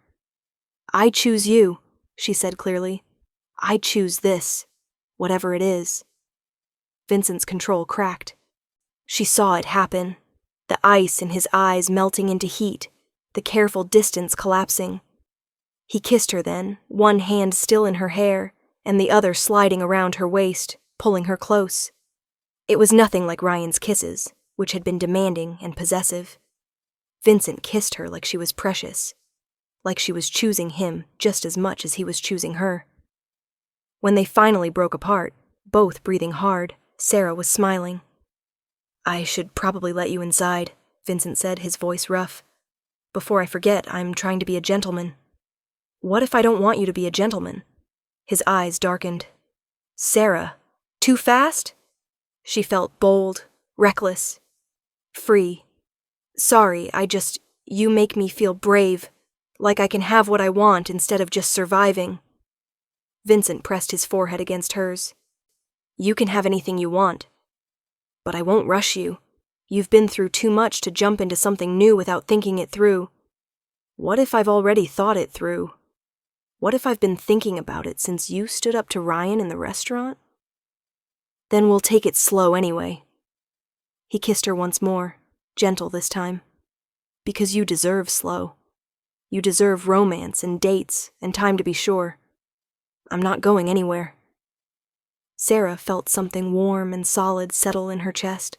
"I choose you," she said clearly. "I choose this, whatever it is." Vincent's control cracked. She saw it happen, the ice in his eyes melting into heat, the careful distance collapsing. He kissed her then, one hand still in her hair, and the other sliding around her waist, pulling her close. It was nothing like Ryan's kisses, which had been demanding and possessive. Vincent kissed her like she was precious, like she was choosing him just as much as he was choosing her. When they finally broke apart, both breathing hard, Sarah was smiling. "I should probably let you inside," Vincent said, his voice rough. "Before I forget, I'm trying to be a gentleman." "What if I don't want you to be a gentleman?" His eyes darkened. "Sarah, too fast?" She felt bold, reckless, free. "Sorry, you make me feel brave, like I can have what I want instead of just surviving." Vincent pressed his forehead against hers. "You can have anything you want. But I won't rush you. You've been through too much to jump into something new without thinking it through. What if I've already thought it through? What if I've been thinking about it since you stood up to Ryan in the restaurant? Then we'll take it slow anyway." He kissed her once more, gentle this time. "Because you deserve slow. You deserve romance and dates and time to be sure. I'm not going anywhere." Sarah felt something warm and solid settle in her chest.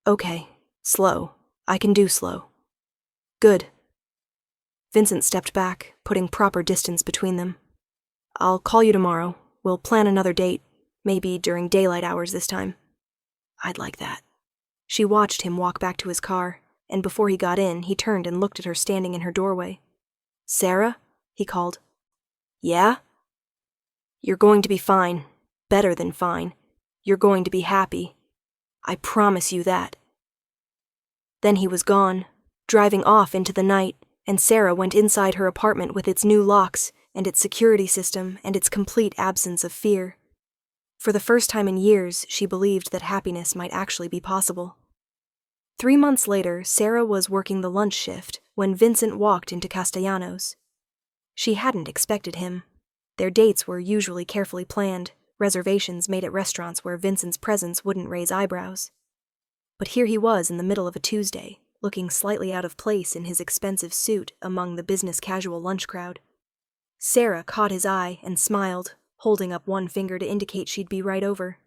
"Okay, slow. I can do slow." "Good." Vincent stepped back, putting proper distance between them. "I'll call you tomorrow. We'll plan another date, maybe during daylight hours this time." "I'd like that." She watched him walk back to his car, and before he got in, he turned and looked at her standing in her doorway. "Sarah?" he called. "Yeah?" "You're going to be fine. Better than fine. You're going to be happy. I promise you that." Then he was gone, driving off into the night, and Sarah went inside her apartment with its new locks and its security system and its complete absence of fear. For the first time in years, she believed that happiness might actually be possible. 3 months later, Sarah was working the lunch shift when Vincent walked into Castellanos. She hadn't expected him. Their dates were usually carefully planned, reservations made at restaurants where Vincent's presence wouldn't raise eyebrows. But here he was in the middle of a Tuesday, looking slightly out of place in his expensive suit among the business-casual lunch crowd. Sarah caught his eye and smiled, holding up one finger to indicate she'd be right over.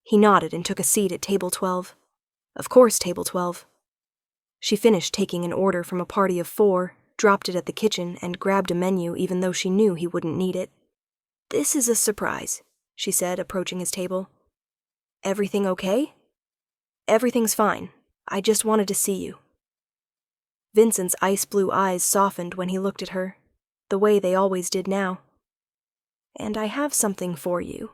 He nodded and took a seat at table 12. Of course, table 12. She finished taking an order from a party of 4, dropped it at the kitchen, and grabbed a menu even though she knew he wouldn't need it. "This is a surprise," she said, approaching his table. "Everything okay?" "Everything's fine. I just wanted to see you." Vincent's ice-blue eyes softened when he looked at her, the way they always did now. "And I have something for you."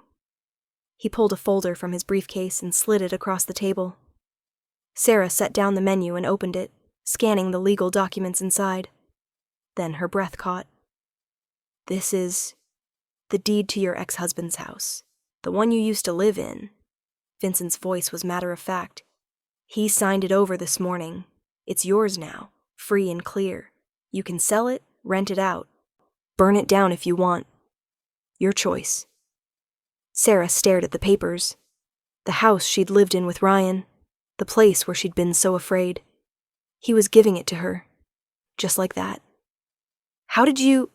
He pulled a folder from his briefcase and slid it across the table. Sarah set down the menu and opened it, scanning the legal documents inside. Then her breath caught. "This is the deed to your ex-husband's house, the one you used to live in." Vincent's voice was matter-of-fact. "He signed it over this morning. It's yours now, free and clear. You can sell it, rent it out, burn it down if you want. Your choice." Sarah stared at the papers. The house she'd lived in with Ryan, the place where she'd been so afraid. He was giving it to her, just like that. "How did you—"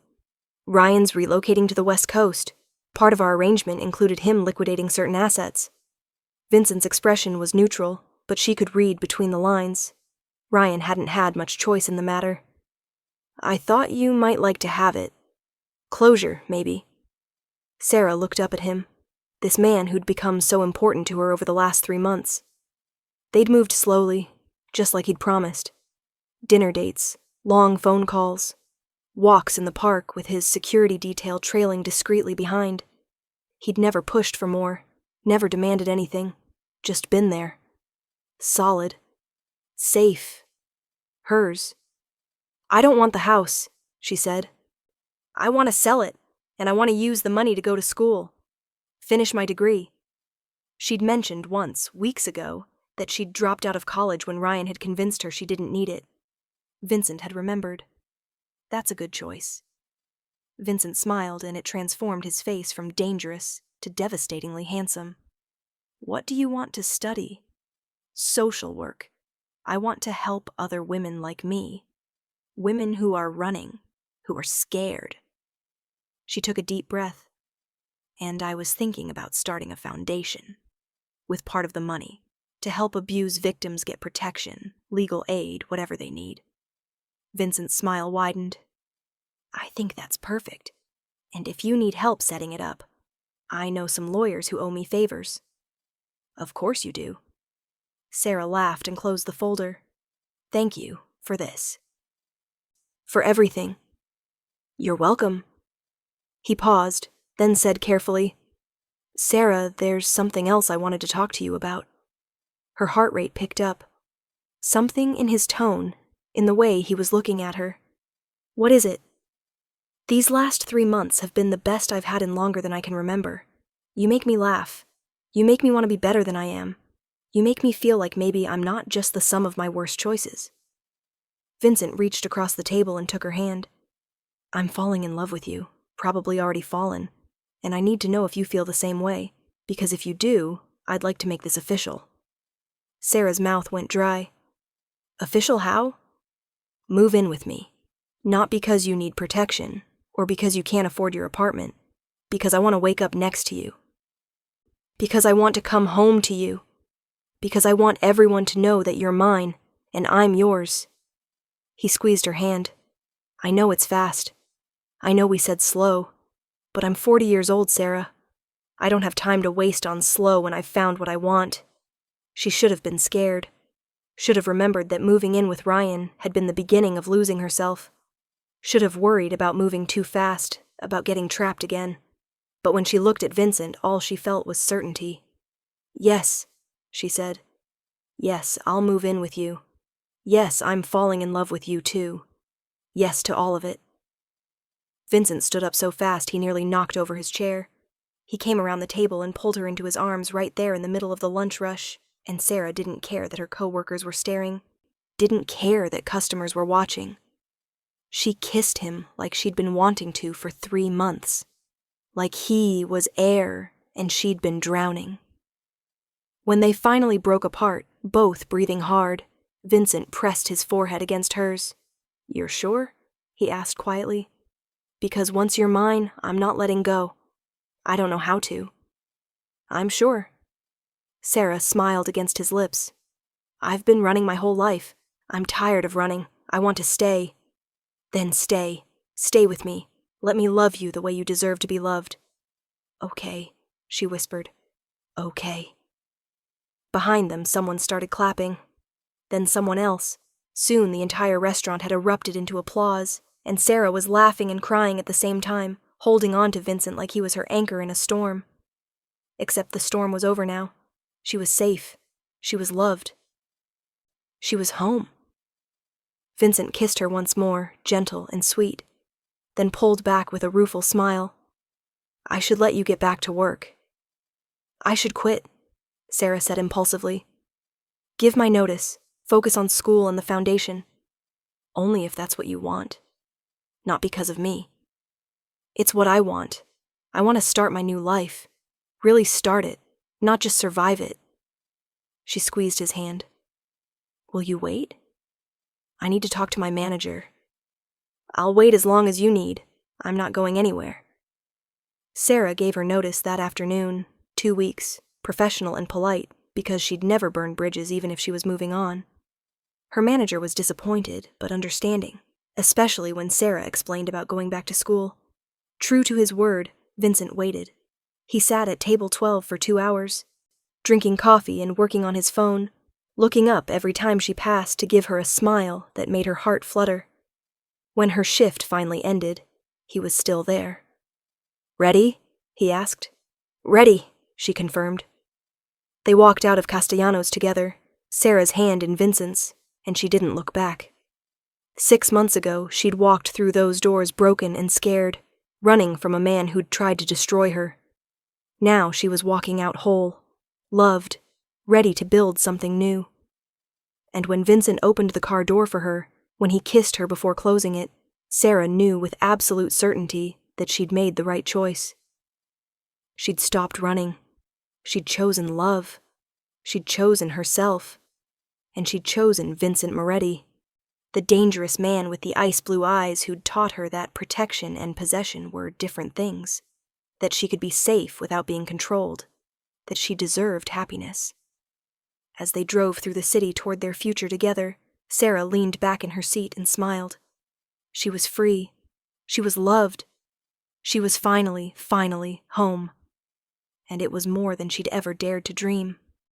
"Ryan's relocating to the West Coast. Part of our arrangement included him liquidating certain assets." Vincent's expression was neutral, but she could read between the lines. Ryan hadn't had much choice in the matter. "I thought you might like to have it. Closure, maybe." Sarah looked up at him, this man who'd become so important to her over the last 3 months. They'd moved slowly, just like he'd promised. Dinner dates, long phone calls, walks in the park with his security detail trailing discreetly behind. He'd never pushed for more, never demanded anything, just been there. Solid. Safe. Hers. "I don't want the house," she said. "I want to sell it, and I want to use the money to go to school. Finish my degree." She'd mentioned once, weeks ago, that she'd dropped out of college when Ryan had convinced her she didn't need it. Vincent had remembered. That's a good choice. Vincent smiled, and it transformed his face from dangerous to devastatingly handsome. "What do you want to study?" "Social work. I want to help other women like me. Women who are running, who are scared." She took a deep breath. "And I was thinking about starting a foundation, with part of the money, to help abuse victims get protection, legal aid, whatever they need." Vincent's smile widened. "I think that's perfect. And if you need help setting it up, I know some lawyers who owe me favors." "Of course you do." Sarah laughed and closed the folder. "Thank you for this." "For everything." "You're welcome." He paused, then said carefully, "Sarah, there's something else I wanted to talk to you about." Her heart rate picked up. Something in his tone, in the way he was looking at her. "What is it?" "These last 3 months have been the best I've had in longer than I can remember. You make me laugh. You make me want to be better than I am. You make me feel like maybe I'm not just the sum of my worst choices." Vincent reached across the table and took her hand. "I'm falling in love with you, probably already fallen, and I need to know if you feel the same way, because if you do, I'd like to make this official." Sarah's mouth went dry. "Official how?" "Move in with me. Not because you need protection, or because you can't afford your apartment, because I want to wake up next to you. Because I want to come home to you. Because I want everyone to know that you're mine, and I'm yours." He squeezed her hand. "I know it's fast. I know we said slow, but I'm 40 years old, Sarah. I don't have time to waste on slow when I've found what I want." She should have been scared. Should have remembered that moving in with Ryan had been the beginning of losing herself. Should have worried about moving too fast, about getting trapped again. But when she looked at Vincent, all she felt was certainty. "Yes," she said. "Yes, I'll move in with you. Yes, I'm falling in love with you too. Yes to all of it." Vincent stood up so fast he nearly knocked over his chair. He came around the table and pulled her into his arms right there in the middle of the lunch rush, and Sarah didn't care that her co-workers were staring, didn't care that customers were watching. She kissed him like she'd been wanting to for 3 months. Like he was air and she'd been drowning. When they finally broke apart, both breathing hard, Vincent pressed his forehead against hers. "You're sure?" he asked quietly. "Because once you're mine, I'm not letting go. I don't know how to." "I'm sure." Sarah smiled against his lips. "I've been running my whole life. I'm tired of running. I want to stay." "Then stay. Stay with me. Let me love you the way you deserve to be loved." "Okay," she whispered. "Okay." Behind them, someone started clapping. Then someone else. Soon the entire restaurant had erupted into applause, and Sarah was laughing and crying at the same time, holding on to Vincent like he was her anchor in a storm. Except the storm was over now. She was safe. She was loved. She was home. Vincent kissed her once more, gentle and sweet, then pulled back with a rueful smile. I should let you get back to work. I should quit, Sarah said impulsively. Give my notice, focus on school and the foundation. Only if that's what you want. Not because of me. It's what I want. I want to start my new life. Really start it, not just survive it. She squeezed his hand. Will you wait? I need to talk to my manager. I'll wait as long as you need. I'm not going anywhere. Sarah gave her notice that afternoon, 2 weeks, professional and polite, because she'd never burn bridges even if she was moving on. Her manager was disappointed, but understanding, especially when Sarah explained about going back to school. True to his word, Vincent waited. He sat at table 12 for 2 hours, drinking coffee and working on his phone, looking up every time she passed to give her a smile that made her heart flutter. When her shift finally ended, he was still there. Ready? He asked. Ready, she confirmed. They walked out of Castellanos together, Sarah's hand in Vincent's, and she didn't look back. 6 months ago, she'd walked through those doors broken and scared, running from a man who'd tried to destroy her. Now she was walking out whole, loved, ready to build something new. And when Vincent opened the car door for her, when he kissed her before closing it, Sarah knew with absolute certainty that she'd made the right choice. She'd stopped running. She'd chosen love. She'd chosen herself. And she'd chosen Vincent Moretti, the dangerous man with the ice-blue eyes who'd taught her that protection and possession were different things, that she could be safe without being controlled, that she deserved happiness. As they drove through the city toward their future together, Sarah leaned back in her seat and smiled. She was free. She was loved. She was finally home. And it was more than she'd ever dared to dream.